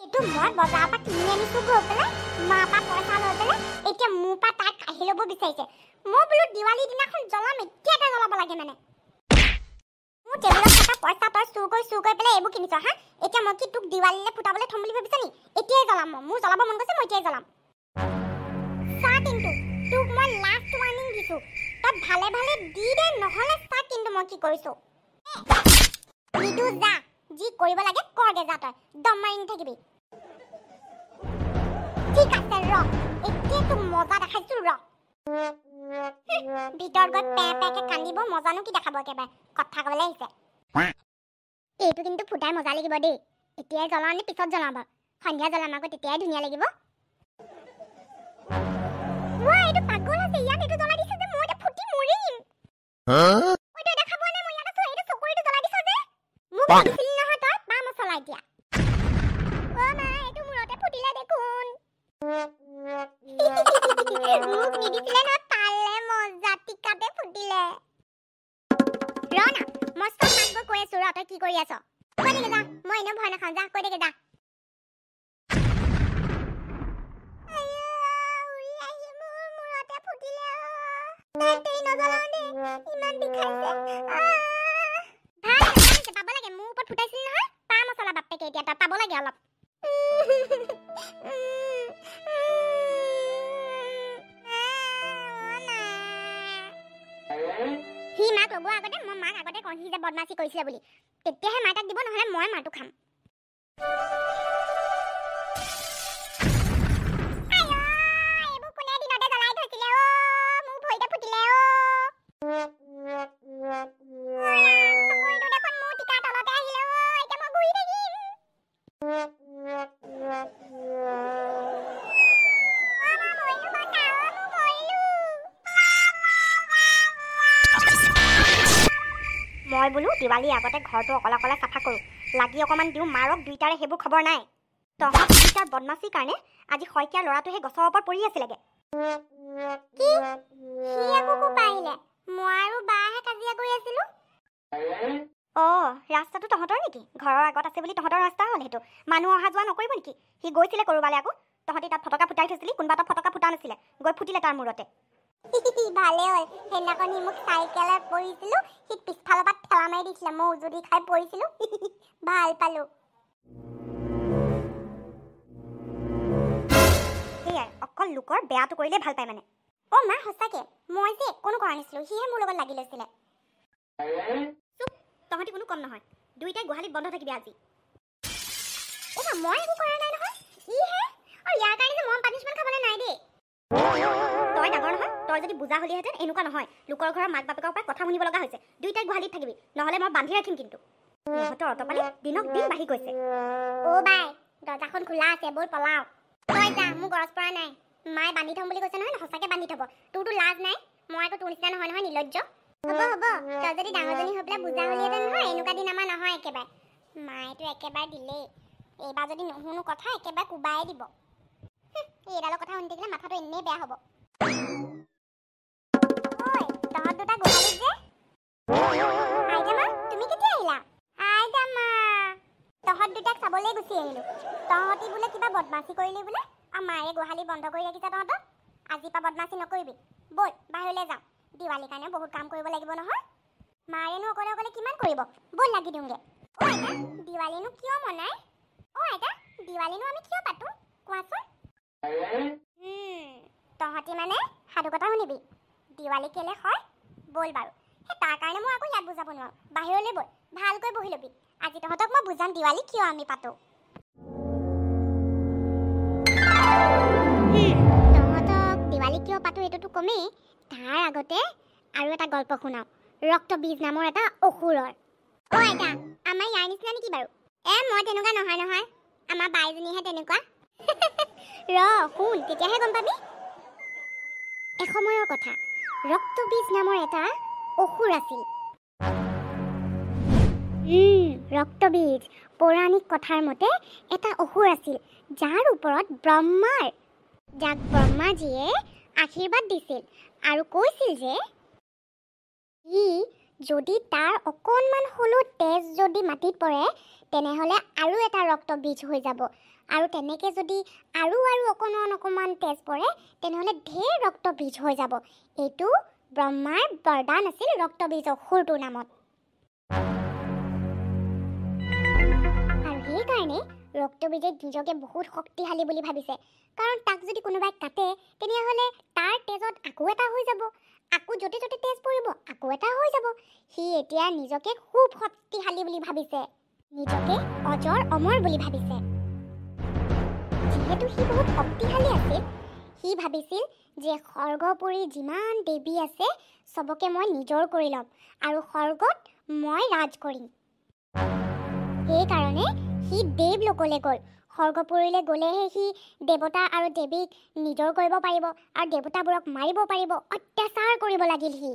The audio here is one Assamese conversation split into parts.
এইটো মই বজাৰৰ পৰা কিনি আনিছো গৈ পেলাই মাৰ পৰা পইচা লৈ পেলাই এতিয়া মোৰ পৰা তাক কাঢ়ি ল'ব বিচাৰিছে। মই বোলো দিৱালী দিনাখন জ্বলাম, এতিয়াতে জ্বলাব লাগে মানে। মোৰ টেবুলত থকা পইচা তই চুৰ কৰি পেলাই এইবোৰ কিনিছ হা? এতিয়া মই কি তোক দিৱালীলৈ ফুটাবলৈ থম বুলি ভাবিছ নি? এতিয়াই জ্বলাম মই, মোৰ জ্বলাব মন গৈছে, মই এতিয়াই জ্বলাম। চা কিন্তু তোক মই লাষ্ট ৱাৰ্নিং দিছো, তই ভালে ভালে দি দে, নহ'লে চা কিন্তু মই কি কৰিছো। নিদু যা, যি কৰিব লাগে কৰগে যা, তই দম মাৰি নাথাকিবি। ঠিক আছে ৰ, এতিয়া তোক মজা দেখাইছো ৰ। ভিতৰত গৈ পেকে কান্দিব, মজানো কি দেখাব, একেবাৰে কথা ক'বলৈ আহিছে। এইটো কিন্তু ফুটাই মজা লাগিব দেই। এতিয়াই জ্বলাও নে পিছত জ্বলাম বাৰু? সন্ধিয়া জ্বলাম আকৌ, তেতিয়াই ধুনীয়া লাগিব। এইটো পাগল আছে, ইয়াত এইটো জ্বলাই দিছে যে মই এতিয়া ফুটি মৰিম। এইটো দেখাব নে মই ইয়াত আছো? এইটো চকুৰিটো জ্বলাই দিছ যে মোক দিছিল নহয় তই, পা মছলা এতিয়া। মা এইটো মূৰতে ফুটিলে দেখোন। মোক নিদিছিলে ন, পালে মজা টিকাতে ফুটিলে। ৰ না, মই চব মাক গৈ কৈ আছো ৰ, তই কি কৰি আছ? কৈ দেগে যা, মই এনেও ভয় নাখাওঁ, যা কৈ দেগে যা। সি মাক লগোৱাৰ আগতে মই মাক আগতে কওঁ সি যে বদমাছি কৰিছিলে বুলি, তেতিয়াহে মাক দিব, নহ'লে মই মাটো খাম। মই বোলো দিৱালী আগতে ঘৰটো অকলে অকলে চাফা কৰোঁ, লাগি অকণমান দিওঁ মাৰক, দুইটাৰে সেইবোৰ খবৰ নাই। তহঁত দুইটাৰ বদমাচিৰ কাৰণে আজি শইকীয়াৰ ল'ৰাটোহে গছৰ ওপৰত পৰি আছিলেগে। কি? সি আকৌ ক'ৰ পৰা আহিলে? মই আৰু বাহে কাজিয়া কৰি আছিলো। ৰাস্তাটো তহঁতৰ নেকি? ঘৰৰ আগত আছে বুলি তহঁতৰ ৰাস্তা হ'ল সেইটো? মানুহ অহা যোৱা নকৰিব নেকি? সি গৈছিলে ক'ৰবালে আকৌ, তহঁতি তাত ফটকা ফুটাই থৈছিলি, কোনোবা তাত ফটকা ফুটা নাছিলে, গৈ ফুটিলে তাৰ মূৰতে। ভালে হ'ল, সেইদিনাখন সি মোক চাইকেলত পৰিছিলো, সি পিছফালৰ পৰা ঠেলা মাৰি দিছিলে, মই উজুতি খাই পৰিছিলো। ভাল পালো। সেয়াই, অকল লোকৰ বেয়াটো কৰিলে ভাল পায় মানে। মা সঁচাকে মই যে একো কৰা নাছিলো, সিহে মোৰ লগত লাগি লৈছিলে। তহঁতি কোনো কম নহয়, দুইটাই গোহালিত বন্ধ থাকিবি আজি। মই একো কৰা নাই নহয়, ইহে। আৰু ইয়াৰ কাৰণে যে মই পানিছমেণ্ট খাবলৈ নাই দেই। তই ডাঙৰ নহয়, তই যদি বুজা হলিহেঁতেন এনেকুৱা নহয়। লোকৰ ঘৰৰ মাক বাপেকৰ পৰা কথা শুনিব লগা হৈছে। দুইটাই গোহালিত থাকিবি, নহ'লে মই বান্ধি ৰাখিম কিন্তু। ইহঁতৰ অটপালি দিনক দিন বাঢ়ি গৈছে। বাই, দৰ্জাখন খোলা আছে, ব'ল পলাও। তই যা, মোৰ গৰজ পৰা নাই। মায়ে বান্ধি থ'ম বুলি কৈছে নহয়, সঁচাকে বান্ধি থ'ব। তোৰতো লাজ নাই, মই আকৌ তোৰ নিচিনা নহয় নহয়, নিৰ্লজ্জ। হ'ব তই যদি ডাঙৰজনী হৈ পেলাই বুজা হলিহেঁতেন নহয়, এনেকুৱা দিন আমাৰ নহয় একেবাৰে। মায়েতো একেবাৰে দিলেই, এইবাৰ যদি নুশুনো কথা একেবাৰে কোবাই দিব। এইডালৰ কথা শুনি থাকিলে মাথাটো এনেই বেয়া হ'ব। তহঁত দুটা গোহালিত যে? আইতা মা, তুমি কেতিয়া আহিলা? আইতা মা, তহঁত দুটাক চাবলৈ গুচি আহিলো। তহঁতি বোলে কিবা বদমাচি কৰিলি বোলে, আৰু মায়ে গোহালি বন্ধ কৰি ৰাখিছে তহঁতক। আজিৰ পৰা বদমাচি নকৰিবি, ব'ল বাহিৰলৈ যাওঁ। দিৱালীৰ কাৰণে বহুত কাম কৰিব লাগিব নহয়। মায়েনো অকলে অকলে কিমান কৰিব, ব'ল লাগি দিওঁগে। আইতা, দিৱালীনো কিয় মনাই? আইতা, দিৱালীনো আমি কিয় পাতো কোৱাচোন? তহঁতি মানে সাধু কথা শুনিবি। দিৱালী কেলে হয় ব'ল বাৰু, সেই তাৰ কাৰণে মই আকৌ ইয়াত বুজাব নোৱাৰো। বাহিৰলৈ ব'ল, ভালকৈ বহি ল'বি। আজি তহঁতক মই বুজাম দিৱালী কিয় আমি পাতো। তহঁতক দিৱালী কিয় পাতো এইটোতো কমেই, তাৰ আগতে আৰু এটা গল্প শুনাও, ৰক্তবীজ নামৰ এটা অসুৰৰ। আইতা, আমাৰ ইয়াৰ নিচিনা নেকি বাৰু? মই তেনেকুৱা নহয় নহয়, আমাৰ বাইজনীহে তেনেকুৱা। শুন, তেতিয়াহে গম পাবি। এসময়ৰ কথা, ৰক্তবীজ নামৰ এটা অসুৰ আছিল। ৰক্তবীজ, পৌৰাণিক কথাৰ মতে এটা অসুৰ আছিল, যাৰ ওপৰত যাক ব্ৰহ্মাজীয়ে আশীৰ্বাদ দিছিল আৰু কৈছিল যে যদি তাৰ অকণমান হ'লেও তেজ যদি মাটিত পৰে, তেনেহ'লে আৰু এটা ৰক্তবীজ হৈ যাব আৰু তেনেকৈ যদি আৰু অকণমান তেজ পৰে তেনেহ'লে ঢেৰ ৰক্তবীজ হৈ যাব। এইটো ব্ৰহ্মাৰ বৰদান আছিল ৰক্তবীজ অসুৰটোৰ নামত। আৰু সেইকাৰণে ৰক্তবীজে নিজকে বহুত শক্তিশালী বুলি ভাবিছে, কাৰণ তাক যদি কোনোবাই কাটে তেনেহ'লে তাৰ তেজত আকৌ এটা হৈ যাব, আকৌ য'তে য'তে তেজ পৰিব আকৌ এটা হৈ যাব। সি এতিয়া নিজকে খুব শক্তিশালী বুলি ভাবিছে, নিজকে অজৰ অমৰ বুলি ভাবিছে। যিহেতু সি বহুত শক্তিশালী আছিল, সি ভাবিছিল যে স্বৰ্গপুৰী যিমান দেৱী আছে চবকে মই নিজৰ কৰি ল'ম আৰু স্বৰ্গত মই ৰাজ কৰিম। সেইকাৰণে সি দেৱলোকলৈ গ'ল। স্বৰ্গপুৰীলৈ গ'লেহে সি দেৱতা আৰু দেৱীক নিজৰ কৰিব পাৰিব আৰু দেৱতাবোৰক মাৰিব পাৰিব, অত্যাচাৰ কৰিব লাগিল সি।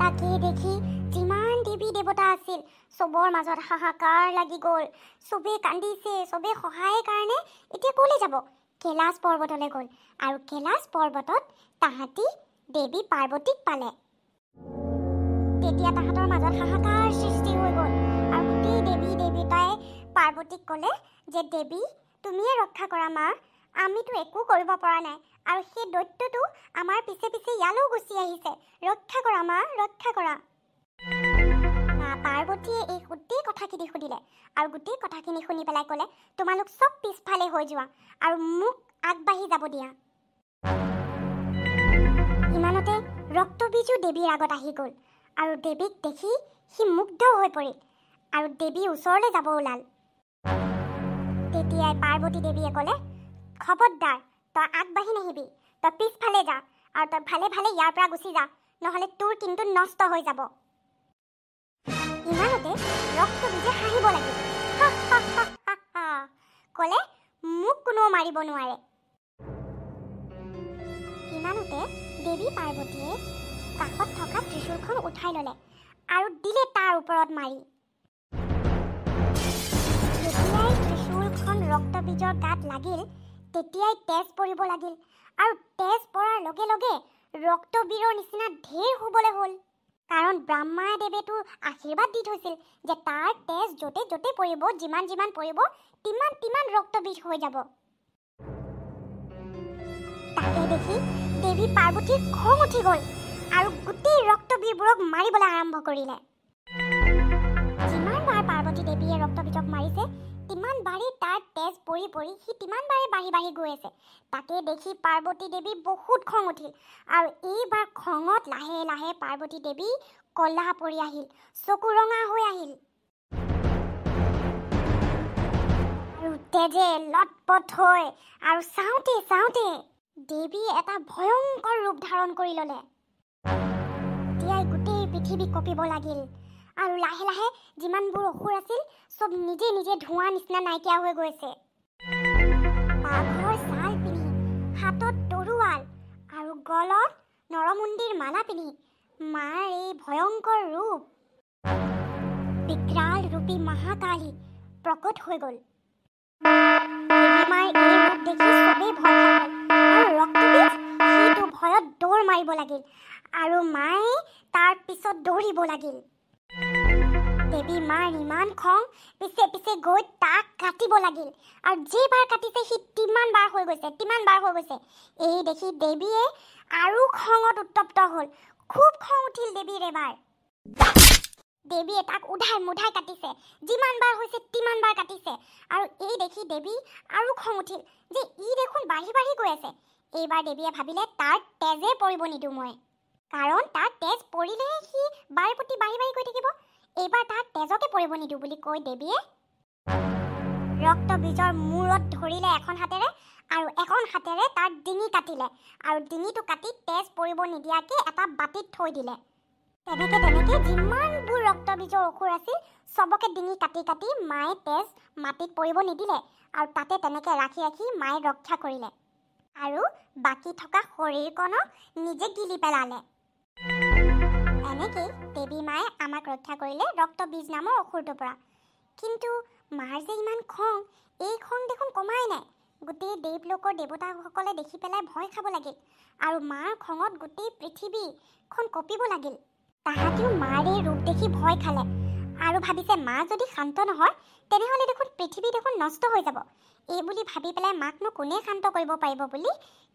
তাকে দেখি যিমান দেৱী দেৱতা আছিল চবৰ মাজত হাহাকাৰ লাগি গ'ল। চবেই কান্দিছে, চবেই সহায়ৰ কাৰণে এতিয়া ক'লৈ যাব? কৈলাশ পৰ্বতলৈ গ'ল আৰু কৈলাশ পৰ্বতত তাহাঁতি দেৱী পাৰ্বতীক পালে। তেতিয়া তাহাঁতৰ মাজত হাহাকাৰ সৃষ্টি হৈ গ'ল আৰু গোটেই দেৱী দেৱতাই পাৰ্বতীক ক'লে যে দেৱী তুমিয়ে ৰক্ষা কৰা মা, আমিতো একো কৰিব পৰা নাই আৰু সেই দৈত্যটো আমাৰ পিছে পিছে ইয়ালৈও গুচি আহিছে, ৰক্ষা কৰা মা, ৰক্ষা কৰা। মা পাৰ্বতীয়ে এই গোটেই কথাখিনি শুনিলে আৰু গোটেই কথাখিনি শুনি পেলাই ক'লে তোমালোক চব পিছফালে হৈ যোৱা আৰু মোক আগবাঢ়ি যাব দিয়া। ইমানতে ৰক্তবীজো দেৱীৰ আগত আহি গ'ল আৰু দেৱীক দেখি সি মুগ্ধ হৈ পৰিল আৰু দেৱী ওচৰলৈ যাব ওলাল। তেতিয়াই পাৰ্বতী দেৱীয়ে ক'লে খবৰদাৰ, তই আগবাঢ়ি নাহিবি, তই পিছফালে যা আৰু তই ভালে ভালে ইয়াৰ পৰা গুচি যা, নহ'লে তোৰ কিন্তু নষ্ট হৈ যাব। ইমানতে ৰক্তবীজে হাঁহিব লাগিল, ক'লে মোক কোনেও মাৰিব নোৱাৰে। ইমানতে দেৱী পাৰ্বতীয়ে কাষত থকা ত্ৰিশূলখন উঠাই ল'লে আৰু দিলে তাৰ ওপৰত মাৰি। যেতিয়াই ত্ৰিশূলখন ৰক্তবীজৰ গাত লাগিল তেতিয়াই তেজ পৰিব লাগিল আৰু তেজ পৰাৰ লগে লগে ৰক্তবীৰৰ নিচিনা ঢেৰ হ'বলৈ হ'ল, কাৰণ ব্ৰহ্মাদেৱেতো আশীৰ্বাদ দি থৈছিল যে তাৰ তেজ য'তে য'তে পৰিব, যিমান যিমান পৰিব তিমান ৰক্তবীজ হৈ যাব। তাকে দেখি দেৱী পাৰ্বতীৰ খং উঠি গ'ল আৰু গোটেই ৰক্তবীৰবোৰক মাৰিবলৈ আৰম্ভ কৰিলে। যিমান বাৰ পাৰ্বতী দেৱীয়ে ৰক্তবীজক মাৰিছে তিমান বাৰেই তাৰ তেজ পৰি পৰি সি তিমান বাৰে বাঢ়ি গৈ আছে। তাকে দেখি পাৰ্বতী দেৱী বহুত খং উঠিল আৰু এইবাৰ খঙত লাহে লাহে পাৰ্বতী দেৱী ক'লা পৰি আহিল, চকু ৰঙা হৈ আহিল আৰু তেজে লটপট হৈ আৰু চাওঁতে দেৱী এটা ভয়ংকৰ ৰূপ ধাৰণ কৰি ল'লে। এতিয়াই গোটেই পৃথিৱী কঁপিব লাগিল আৰু লাহে লাহে যিমানবোৰ অসুৰ আছিল চব নিজে নিজে ধোঁৱা নিচিনা নাইকিয়া হৈ গৈছে। বাঘৰ ছাল পিন্ধি, হাতত তৰোৱাল আৰু গলত নৰমুণ্ডিৰ মালা পিন্ধি মাৰ এই ভয়ংকৰ ৰূপ বিকৰাল ৰূপী মহাকালী প্ৰকট হৈ গ'ল। দেৱী মাৰ এই ৰূপ দেখি চবেই ভয় খাই গ'ল আৰু ৰক্তবীজ সিটো ভয়ত দৌৰ মাৰিব লাগিল আৰু মায়ে তাৰ পিছত দৌৰিব লাগিল। দেৱী মাৰ ইমান খং, পিছে পিছে গৈ তাক কাটিব লাগিল আৰু যেইবাৰ কাটিছে সি তিমান বাৰ হৈ গৈছে। এই দেখি দেৱীয়ে আৰু খঙত উত্তপ্ত হ'ল, খুব খং উঠিল দেৱীৰ এবাৰ। দেৱীয়ে তাক উধাই মুধাই কাটিছে, যিমান বাৰ হৈছে তিমান বাৰ কাটিছে আৰু এই দেখি দেৱী আৰু খং উঠিল যে ই দেখোন বাঢ়ি গৈ আছে। এইবাৰ দেৱীয়ে ভাবিলে তাৰ তেজে পৰিব নিদিওঁ মই, কাৰণ তাৰ তেজ পৰিলেহে সি বাৰে প্ৰতি বাঢ়ি গৈ থাকিব। এইবাৰ তাৰ তেজকে পৰিব নিদিওঁ বুলি কৈ দেৱীয়ে ৰক্তবীজৰ মূৰত ধৰিলে এখন হাতেৰে আৰু এখন হাতেৰে তাৰ ডিঙি কাটিলে আৰু ডিঙিটো কাটি তেজ পৰিব নিদিয়াকৈ এটা বাতিত থৈ দিলে। তেনেকে যিমানবোৰ ৰক্তবীজৰ অসুৰ আছিল চবকে ডিঙি কাটি মায়ে তেজ মাটিত পৰিব নিদিলে আৰু তাতে তেনেকে ৰাখি মায়ে ৰক্ষা কৰিলে আৰু বাকী থকা শৰীৰকণক নিজে গিলি পেলালে। এনেকেই দেৱী মায়ে আমাক ৰক্ষা কৰিলে ৰক্তবীজ নামৰ অসুৰটোৰ পৰা। কিন্তু মাৰ যে ইমান খং, এই খং দেখোন কমাই নাই। গোটেই দেৱলোকৰ দেৱতাসকলে দেখি পেলাই ভয় খাব লাগিল আৰু মাৰ খঙত গোটেই পৃথিৱীখন কঁপিব লাগিল। তাহাঁতিও মাৰ এই ৰূপ দেখি ভয় খালে আৰু ভাবিছে মা যদি শান্ত নহয় তেনেহ'লে দেখোন পৃথিৱী দেখোন নষ্ট হৈ যাব। এই বুলি ভাবি পেলাই মাকনো কোনে শান্ত কৰিব পাৰিব বুলি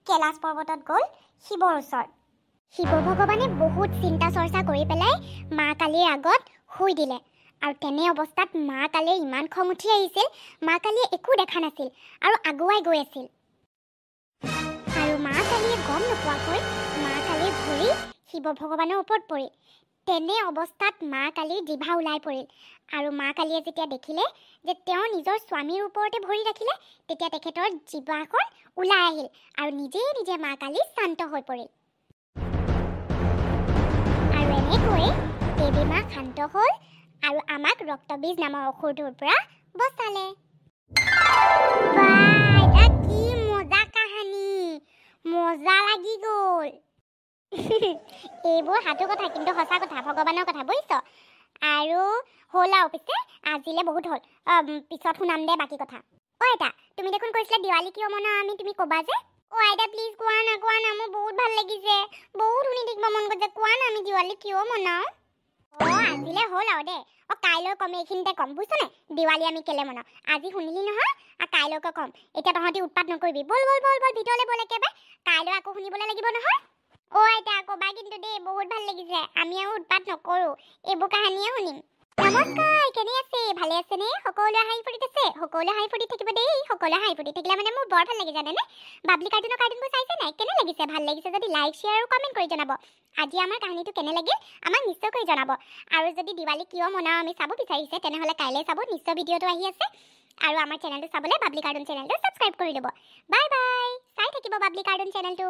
কৈলাশ পৰ্বতত গ'ল শিৱৰ ওচৰত। শিৱ ভগৱানে বহুত চিন্তা চৰ্চা কৰি পেলাই মা কালীৰ আগত শুই দিলে। আৰু তেনে অৱস্থাত মা কালীৰ ইমান খং উঠি আহিছিল, মা কালীয়ে একো দেখা নাছিল আৰু আগুৱাই গৈ আছিল। আৰু মা কালীয়ে গম নোপোৱাকৈ মা কালীৰ ভৰি শিৱ ভগৱানৰ ওপৰত পৰিল। তেনে অৱস্থাত মা কালীৰ জিভা ওলাই পৰিল। আৰু মা কালীয়ে যেতিয়া দেখিলে যে তেওঁ নিজৰ স্বামীৰ ওপৰতে ভৰি ৰাখিলে, তেতিয়া তেখেতৰ জিভাখন ওলাই আহিল আৰু নিজে নিজে মা কালী শান্ত হৈ পৰিল। আৰু এনেকৈ দেৱী মা শান্ত হ'ল আৰু আমাক ৰক্তবীজ নামৰ অসুৰটোৰ পৰা বচালে। এটা কি মজা কাহানী, মজা লাগি গ'ল। এইবোৰ সাধু কথা, কিন্তু সঁচা কথা, ভগৱানৰ কথা, বুজিছ? আৰু হ'ল আৰু পিছে আজিলে বহুত হ'ল, পিছত শুনাম দে বাকী কথা। আইতা, তুমি দেখোন কৈছিলা দিৱালী কিয় মনাও আমি, তুমি ক'বা যে? আইতা প্লিজ কোৱা না, মোৰ বহুত ভাল লাগিছে, বহুত শুনি থাকিব মন গৈছে, কোৱা না আমি দিৱালী কিয় মনাও? আজিলে হ'ল আৰু দে। কাইলৈ কম, এইখিনিতে কম, বুজিছনে? দিৱালী আমি কেলে মনাও আজি শুনিলি নহয়, কাইলৈকে কম। এতিয়া তহঁতি উৎপাত নকৰিবি, বল ভিতৰলৈ বল একেবাৰে, কাইলৈ আকৌ শুনিবলৈ লাগিব নহয়। আইতা ক'বা কিন্তু দেই, বহুত ভাল লাগিছে, আমি আৰু উৎপাত নকৰোঁ, এইবোৰ কাহিনীয়ে শুনিম। নমস্কাৰ, কেনে আছে? ভালে আছেনে? সকলোৱে হাঁহি ফুৰ্তিত আছে? সকলোৱে হাঁহি ফুৰ্তিত থাকিব দেই, সকলোৱে হাঁহি ফুৰ্তিত থাকিলে মানে মোৰ বৰ ভাল লাগে, জানেনে? বাবলি কাৰ্টুনবোৰ চাইছে নাই? কেনে লাগিছে? ভাল লাগিছে যদি লাইক, শ্বেয়াৰ আৰু কমেণ্ট কৰি জনাব। আজি আমাৰ কাহিনীটো কেনে লাগিল আমাক নিশ্চয়কৈ জনাব। আৰু যদি দিৱালী কিয় মনাও আমি চাব বিচাৰিছে, তেনেহ'লে কাইলৈ চাব, নিশ্চয় ভিডিঅ'টো আহি আছে। আৰু আমাৰ চেনেলটো চাবলৈ বাবলি কাৰ্টুন চেনেলটো ছাবস্ক্ৰাইব কৰি ল'ব। বাই বাই, চাই থাকিব বাবলি কাৰ্টুন চেনেলটো।